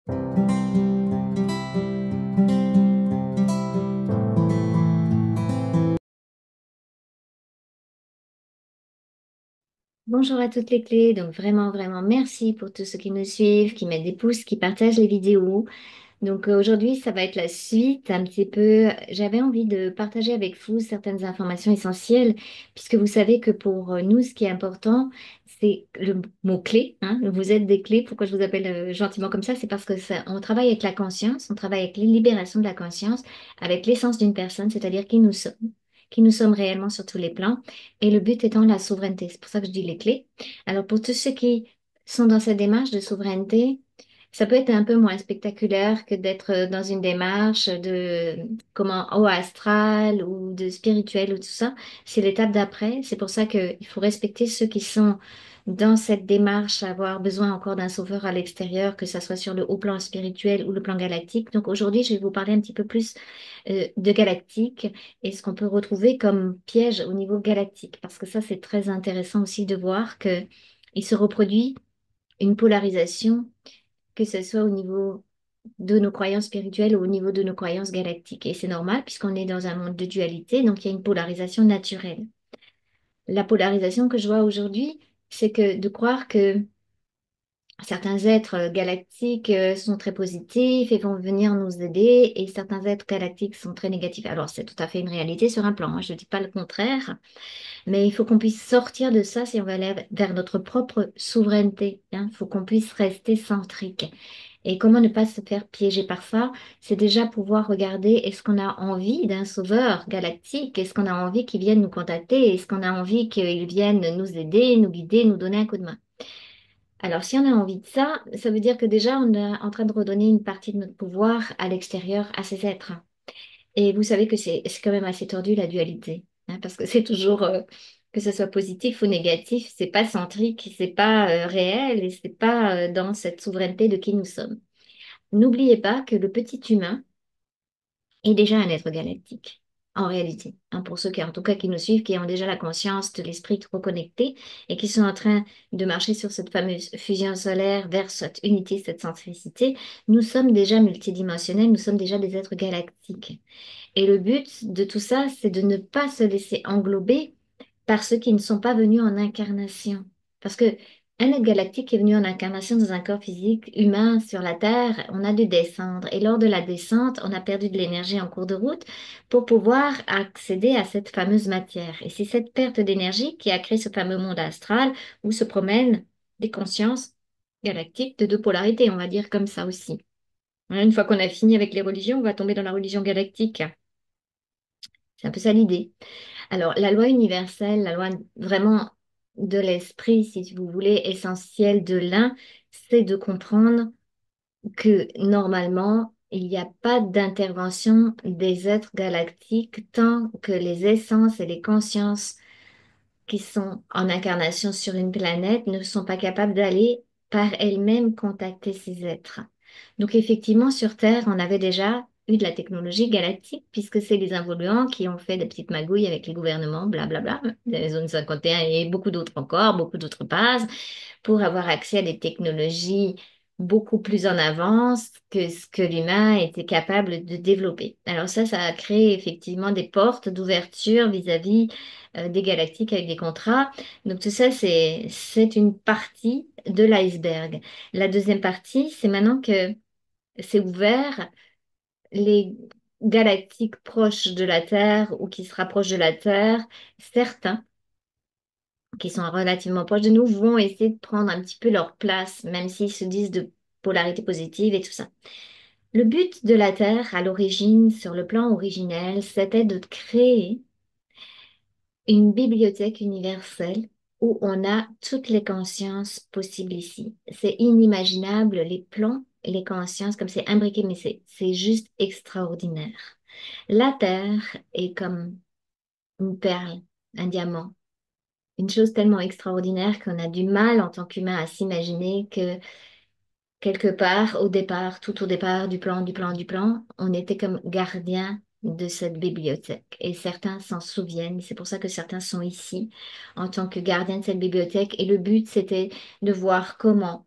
Bonjour à toutes les clés, donc vraiment, vraiment merci pour tous ceux qui nous suivent, qui mettent des pouces, qui partagent les vidéos. Donc aujourd'hui, ça va être la suite un petit peu. J'avais envie de partager avec vous certaines informations essentielles, puisque vous savez que pour nous, ce qui est important, c'est le mot-clé, hein. Vous êtes des clés. Pourquoi je vous appelle gentiment comme ça? C'est parce que on travaille avec la conscience, on travaille avec les libérations de la conscience, avec l'essence d'une personne, c'est-à-dire qui nous sommes réellement sur tous les plans. Et le but étant la souveraineté. C'est pour ça que je dis les clés. Alors pour tous ceux qui sont dans cette démarche de souveraineté, ça peut être un peu moins spectaculaire que d'être dans une démarche de comment haut astral ou de spirituel ou tout ça. C'est l'étape d'après. C'est pour ça qu'il faut respecter ceux qui sont dans cette démarche, avoir besoin encore d'un sauveur à l'extérieur, que ça soit sur le haut plan spirituel ou le plan galactique. Donc aujourd'hui, je vais vous parler un petit peu plus de galactique et ce qu'on peut retrouver comme piège au niveau galactique. Parce que ça, c'est très intéressant aussi de voir que il se reproduit une polarisation, que ce soit au niveau de nos croyances spirituelles ou au niveau de nos croyances galactiques. Et c'est normal puisqu'on est dans un monde de dualité, donc il y a une polarisation naturelle. La polarisation que je vois aujourd'hui, c'est que de croire que certains êtres galactiques sont très positifs et vont venir nous aider et certains êtres galactiques sont très négatifs. Alors c'est tout à fait une réalité sur un plan, hein, je ne dis pas le contraire, mais il faut qu'on puisse sortir de ça si on va aller vers notre propre souveraineté, hein. Il faut qu'on puisse rester centrique. Et comment ne pas se faire piéger par ça? C'est déjà pouvoir regarder, est-ce qu'on a envie d'un sauveur galactique? Est-ce qu'on a envie qu'il vienne nous contacter? Est-ce qu'on a envie qu'il vienne nous aider, nous guider, nous donner un coup de main? Alors, si on a envie de ça, ça veut dire que déjà, on est en train de redonner une partie de notre pouvoir à l'extérieur, à ces êtres. Et vous savez que c'est quand même assez tordu, la dualité, hein, parce que c'est toujours, que ce soit positif ou négatif, c'est pas centrique, c'est pas réel et c'est pas dans cette souveraineté de qui nous sommes. N'oubliez pas que le petit humain est déjà un être galactique, en réalité, hein, pour ceux qui, en tout cas, qui nous suivent, qui ont déjà la conscience de l'esprit reconnecté et qui sont en train de marcher sur cette fameuse fusion solaire vers cette unité, cette centricité, nous sommes déjà multidimensionnels, nous sommes déjà des êtres galactiques. Et le but de tout ça, c'est de ne pas se laisser englober par ceux qui ne sont pas venus en incarnation. Parce que un être galactique est venu en incarnation dans un corps physique humain sur la Terre, on a dû descendre. Et lors de la descente, on a perdu de l'énergie en cours de route pour pouvoir accéder à cette fameuse matière. Et c'est cette perte d'énergie qui a créé ce fameux monde astral où se promènent des consciences galactiques de deux polarités, on va dire comme ça aussi. Une fois qu'on a fini avec les religions, on va tomber dans la religion galactique. C'est un peu ça l'idée. Alors, la loi universelle, la loi vraiment de l'esprit, si vous voulez, essentielle de l'un, c'est de comprendre que normalement, il n'y a pas d'intervention des êtres galactiques tant que les essences et les consciences qui sont en incarnation sur une planète ne sont pas capables d'aller par elles-mêmes contacter ces êtres. Donc effectivement, sur Terre, on avait déjà eu de la technologie galactique, puisque c'est les involuants qui ont fait des petites magouilles avec les gouvernements, blablabla, la zone 51 et beaucoup d'autres encore, beaucoup d'autres bases, pour avoir accès à des technologies beaucoup plus en avance que ce que l'humain était capable de développer. Alors ça a créé effectivement des portes d'ouverture vis-à-vis des galactiques avec des contrats. Donc tout ça, c'est une partie de l'iceberg. La deuxième partie, c'est maintenant que c'est ouvert, les galactiques proches de la Terre ou qui se rapprochent de la Terre, certains qui sont relativement proches de nous vont essayer de prendre un petit peu leur place, même s'ils se disent de polarité positive et tout ça. Le but de la Terre, à l'origine, sur le plan originel, c'était de créer une bibliothèque universelle où on a toutes les consciences possibles ici. C'est inimaginable, les plans, les consciences, comme c'est imbriqué, mais c'est juste extraordinaire. La Terre est comme une perle, un diamant, une chose tellement extraordinaire qu'on a du mal en tant qu'humain à s'imaginer que quelque part, au départ, tout au départ du plan, on était comme gardien de cette bibliothèque. Et certains s'en souviennent. C'est pour ça que certains sont ici en tant que gardiens de cette bibliothèque. Et le but, c'était de voir comment.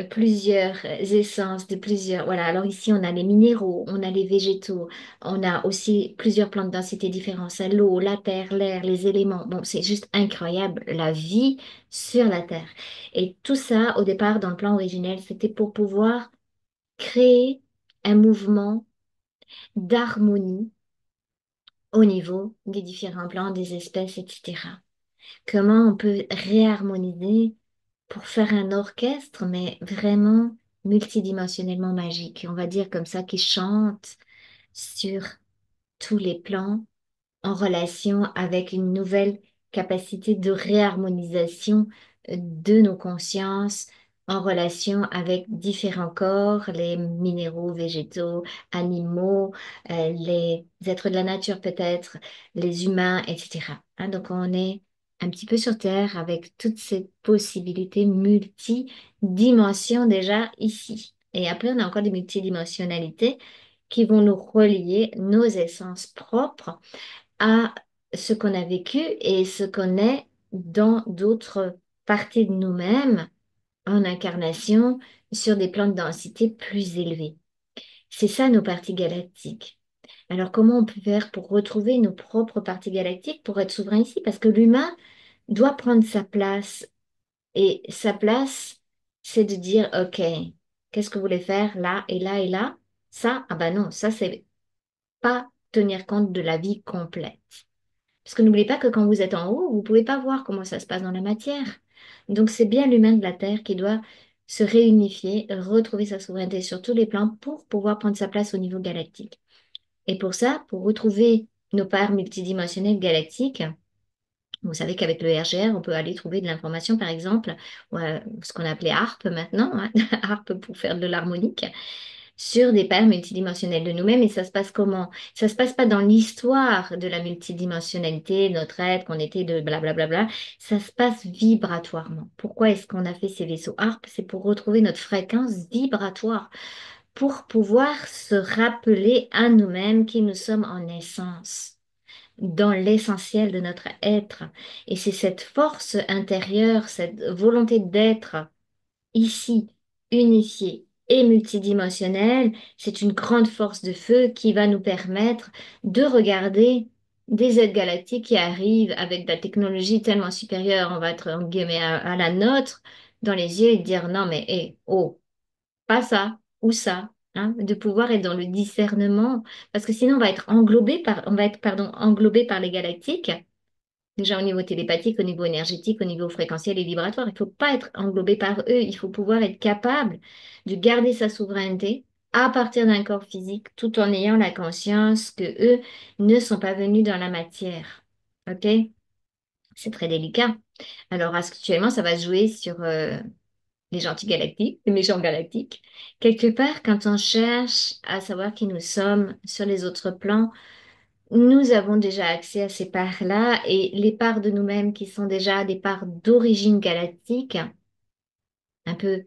plusieurs essences, de plusieurs. Voilà, alors ici, on a les minéraux, on a les végétaux, on a aussi plusieurs plantes de densité différentes, c'est l'eau, la terre, l'air, les éléments. Bon, c'est juste incroyable, la vie sur la Terre. Et tout ça, au départ, dans le plan originel, c'était pour pouvoir créer un mouvement d'harmonie au niveau des différents plans, des espèces, etc. Comment on peut réharmoniser pour faire un orchestre, mais vraiment multidimensionnellement magique, on va dire comme ça, qui chante sur tous les plans en relation avec une nouvelle capacité de réharmonisation de nos consciences en relation avec différents corps, les minéraux, végétaux, animaux, les êtres de la nature peut-être, les humains, etc. Hein, donc on est un petit peu sur Terre avec toutes ces possibilités multidimensions déjà ici. Et après, on a encore des multidimensionnalités qui vont nous relier nos essences propres à ce qu'on a vécu et ce qu'on est dans d'autres parties de nous-mêmes en incarnation sur des plans de densité plus élevés. C'est ça nos parties galactiques. Alors comment on peut faire pour retrouver nos propres parties galactiques pour être souverain ici? Parce que l'humain doit prendre sa place et sa place, c'est de dire, OK, qu'est-ce que vous voulez faire là et là et là? Ça, ah ben non, ça c'est pas tenir compte de la vie complète. Parce que n'oubliez pas que quand vous êtes en haut, vous ne pouvez pas voir comment ça se passe dans la matière. Donc c'est bien l'humain de la Terre qui doit se réunifier, retrouver sa souveraineté sur tous les plans pour pouvoir prendre sa place au niveau galactique. Et pour ça, pour retrouver nos parts multidimensionnelles galactiques, vous savez qu'avec le RGR, on peut aller trouver de l'information, par exemple, ce qu'on appelait HARP maintenant, hein, HARP pour faire de l'harmonique sur des paires multidimensionnelles de nous-mêmes. Et ça se passe comment? Ça se passe pas dans l'histoire de la multidimensionnalité, notre être, qu'on était de blablabla. Ça se passe vibratoirement. Pourquoi est-ce qu'on a fait ces vaisseaux HARP? C'est pour retrouver notre fréquence vibratoire, pour pouvoir se rappeler à nous-mêmes qui nous sommes en essence, dans l'essentiel de notre être. Et c'est cette force intérieure, cette volonté d'être ici, unifié et multidimensionnel, c'est une grande force de feu qui va nous permettre de regarder des aides galactiques qui arrivent avec de la technologie tellement supérieure, on va être en guillemets à la nôtre, dans les yeux et dire non mais oh, pas ça ou ça. Hein, de pouvoir être dans le discernement, parce que sinon on va être, pardon, englobé par les galactiques. Déjà au niveau télépathique, au niveau énergétique, au niveau fréquentiel et vibratoire, il ne faut pas être englobé par eux, il faut pouvoir être capable de garder sa souveraineté à partir d'un corps physique tout en ayant la conscience que eux ne sont pas venus dans la matière. OK? C'est très délicat. Alors actuellement, ça va se jouer sur les gentils galactiques, les méchants galactiques. Quelque part, quand on cherche à savoir qui nous sommes sur les autres plans, nous avons déjà accès à ces parts-là et les parts de nous-mêmes qui sont déjà des parts d'origine galactique, un peu,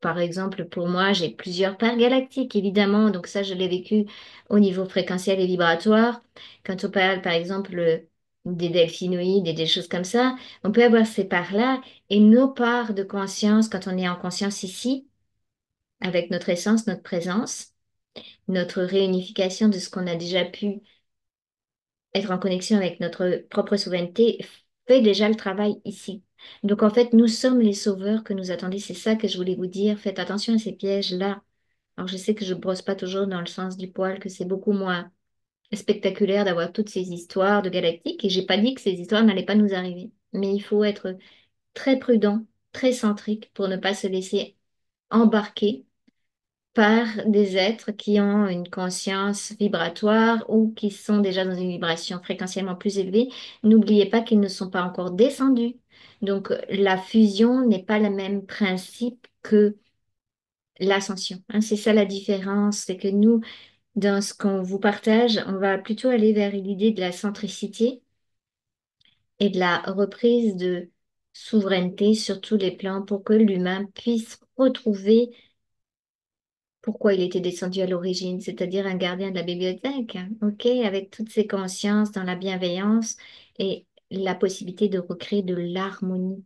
par exemple, pour moi, j'ai plusieurs parts galactiques, évidemment, donc ça, je l'ai vécu au niveau fréquentiel et vibratoire. Quand on parle, par exemple, des delphinoïdes et des choses comme ça, on peut avoir ces parts-là et nos parts de conscience, quand on est en conscience ici, avec notre essence, notre présence, notre réunification de ce qu'on a déjà pu être en connexion avec notre propre souveraineté fait déjà le travail ici. Donc en fait, nous sommes les sauveurs que nous attendez. C'est ça que je voulais vous dire. Faites attention à ces pièges-là. Alors je sais que je brosse pas toujours dans le sens du poil, que c'est beaucoup moins spectaculaire d'avoir toutes ces histoires de galactiques. Et j'ai pas dit que ces histoires n'allaient pas nous arriver. Mais il faut être très prudent, très centrique pour ne pas se laisser embarquer par des êtres qui ont une conscience vibratoire ou qui sont déjà dans une vibration fréquentiellement plus élevée. N'oubliez pas qu'ils ne sont pas encore descendus. Donc, la fusion n'est pas le même principe que l'ascension. Hein. C'est ça la différence, c'est que nous, dans ce qu'on vous partage, on va plutôt aller vers l'idée de la centricité et de la reprise de souveraineté sur tous les plans pour que l'humain puisse retrouver pourquoi il était descendu à l'origine, c'est-à-dire un gardien de la bibliothèque, hein, ok, avec toutes ses consciences dans la bienveillance et la possibilité de recréer de l'harmonie.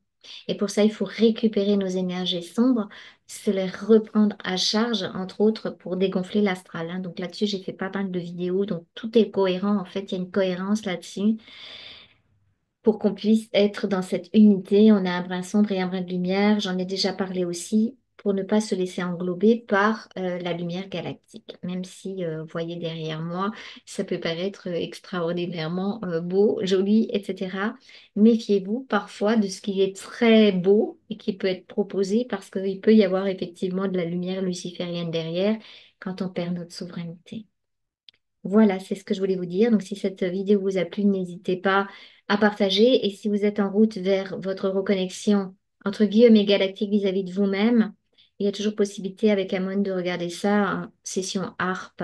Et pour ça, il faut récupérer nos énergies sombres, se les reprendre à charge, entre autres, pour dégonfler l'astral, hein. Donc là-dessus, j'ai fait pas mal de vidéos, donc tout est cohérent. En fait, il y a une cohérence là-dessus pour qu'on puisse être dans cette unité. On a un brin sombre et un brin de lumière. J'en ai déjà parlé aussi pour ne pas se laisser englober par la lumière galactique. Même si, vous voyez derrière moi, ça peut paraître extraordinairement beau, joli, etc. Méfiez-vous parfois de ce qui est très beau et qui peut être proposé parce qu'il peut y avoir effectivement de la lumière luciférienne derrière quand on perd notre souveraineté. Voilà, c'est ce que je voulais vous dire. Donc, si cette vidéo vous a plu, n'hésitez pas à partager. Et si vous êtes en route vers votre reconnexion, entre guillemets, galactique vis-à-vis de vous-même, il y a toujours possibilité avec Amon de regarder ça en session ARP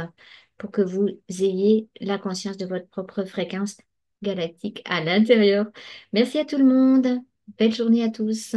pour que vous ayez la conscience de votre propre fréquence galactique à l'intérieur. Merci à tout le monde. Belle journée à tous.